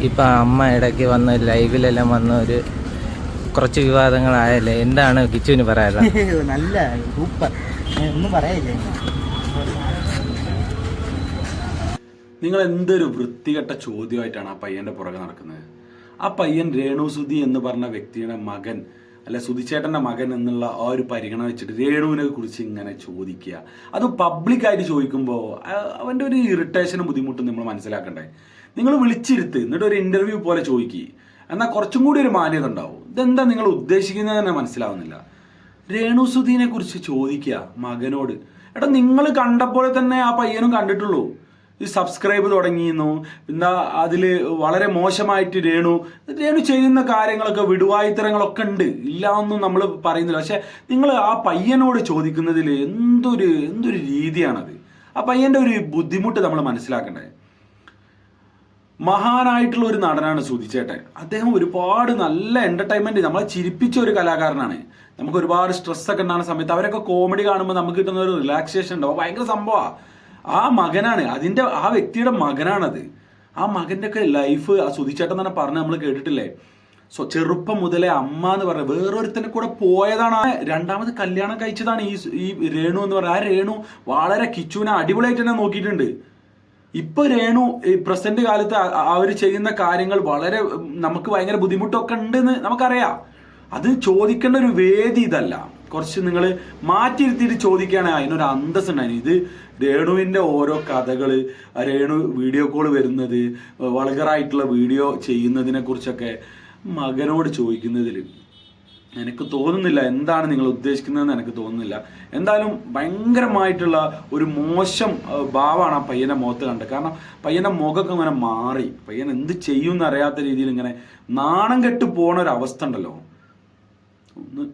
ഇപ്പം അമ്മ ഇടയ്ക്ക് വന്ന് ലൈവിലെല്ലാം വന്ന ഒരു കുറച്ച് വിവാദങ്ങളായല്ലേ, എന്താണ് കിച്ചുവിന് പറയാനുള്ളത്? നല്ല സൂപ്പർ, ഒന്നും പറയാനില്ല. നിങ്ങൾ എന്തൊരു വൃത്തികെട്ട ചോദ്യമായിട്ടാണ് ആ പയ്യന്റെ പുറകെ നടക്കുന്നത്. ആ പയ്യൻ രേണു സുധി എന്ന് പറഞ്ഞ വ്യക്തിയുടെ മകൻ, അല്ല സുധിച്ചേട്ടൻ്റെ മകൻ എന്നുള്ള ആ ഒരു പരിഗണന വെച്ചിട്ട് രേണുവിനെ കുറിച്ച് ഇങ്ങനെ ചോദിക്കുക, അത് പബ്ലിക്കായിട്ട് ചോദിക്കുമ്പോൾ അവൻ്റെ ഒരു ഇറിറ്റേഷനും ബുദ്ധിമുട്ടും നമ്മൾ മനസ്സിലാക്കണ്ടേ. നിങ്ങൾ വിളിച്ചിരുത്ത്, എന്നിട്ട് ഒരു ഇൻ്റർവ്യൂ പോലെ ചോദിക്കുക, എന്നാൽ കുറച്ചും കൂടി ഒരു മാന്യത ഉണ്ടാവും. ഇതെന്താ നിങ്ങൾ ഉദ്ദേശിക്കുന്നത് തന്നെ മനസ്സിലാവുന്നില്ല. രേണു സുധീനെ കുറിച്ച് ചോദിക്കുക മകനോട്. എടാ, നിങ്ങൾ കണ്ടപ്പോൾ തന്നെ ആ പയ്യനും കണ്ടിട്ടുള്ളൂ. ഈ സബ്സ്ക്രൈബ് തുടങ്ങിയിരുന്നു, എന്താ അതിൽ വളരെ മോശമായിട്ട് രേണു ചെയ്യുന്ന കാര്യങ്ങളൊക്കെ വിടുവായുത്തരങ്ങളൊക്കെ ഉണ്ട്, ഇല്ല ഒന്നും നമ്മൾ പറയുന്നില്ല. പക്ഷെ നിങ്ങൾ ആ പയ്യനോട് ചോദിക്കുന്നതിൽ എന്തൊരു രീതിയാണത്. ആ പയ്യൻ്റെ ഒരു ബുദ്ധിമുട്ട് നമ്മൾ മനസ്സിലാക്കണ്ടേ. മഹാനായിട്ടുള്ള ഒരു നടനാണ് സുധിച്ചേട്ടൻ. അദ്ദേഹം ഒരുപാട് നല്ല എൻ്റർടൈൻമെൻറ്റ്, നമ്മളെ ചിരിപ്പിച്ച ഒരു കലാകാരനാണ്. നമുക്ക് ഒരുപാട് സ്ട്രെസ്സൊക്കെ ഉണ്ടാകുന്ന സമയത്ത് അവരൊക്കെ കോമഡി കാണുമ്പോൾ നമുക്ക് കിട്ടുന്ന ഒരു റിലാക്സേഷൻ ഉണ്ടാവും. ഭയങ്കര സംഭവമാണ്. ആ മകനാണ്, ആ വ്യക്തിയുടെ മകനാണത്. ആ മകൻ്റെ ഒക്കെ ലൈഫ് ആ സുധിച്ചേട്ടൻ തന്നെ പറഞ്ഞ് നമ്മൾ കേട്ടിട്ടില്ലേ. ചെറുപ്പം മുതലേ അമ്മ എന്ന് പറഞ്ഞ വേറൊരുത്തനെ കൂടെ പോയതാണ്. രണ്ടാമത് കല്യാണം കഴിച്ചതാണ് ഈ രേണു എന്ന് പറഞ്ഞ. ആ രേണു വളരെ കിച്ചുവിനെ അടിപൊളിയായിട്ട് തന്നെ നോക്കിയിട്ടുണ്ട്. ഇപ്പൊ രേണു ഈ പ്രസന്റ് കാലത്ത് അവർ ചെയ്യുന്ന കാര്യങ്ങൾ വളരെ നമുക്ക് ഭയങ്കര ബുദ്ധിമുട്ടൊക്കെ ഉണ്ടെന്ന് നമുക്കറിയാം. അത് ചോദിക്കേണ്ട ഒരു വേദി ഇതല്ല. കുറച്ച് നിങ്ങൾ മാറ്റിയിരുത്തിയിട്ട് ചോദിക്കുകയാണെങ്കിൽ അതിനൊരു അന്തസ് ഉണ്ടായി. ഇത് രേണുവിൻ്റെ ഓരോ കഥകൾ, രേണു വീഡിയോ കോൾ വരുന്നത്, വൾഗറായിട്ടുള്ള വീഡിയോ ചെയ്യുന്നതിനെ കുറിച്ചൊക്കെ മകനോട് ചോദിക്കുന്നതിൽ എനിക്ക് തോന്നുന്നില്ല എന്താണ് നിങ്ങൾ ഉദ്ദേശിക്കുന്നതെന്ന് എനിക്ക് തോന്നുന്നില്ല. എന്തായാലും ഭയങ്കരമായിട്ടുള്ള ഒരു മോശം ഭാവമാണ് ആ പയ്യൻ്റെ മുഖത്ത് കണ്ടത്. കാരണം പയ്യൻ്റെ മുഖമൊക്കെ ഇങ്ങനെ മാറി, പയ്യൻ എന്ത് ചെയ്യുമെന്ന് അറിയാത്ത രീതിയിൽ ഇങ്ങനെ നാണം കെട്ട് പോണ ഒരു അവസ്ഥ ഉണ്ടല്ലോ. ഒന്ന്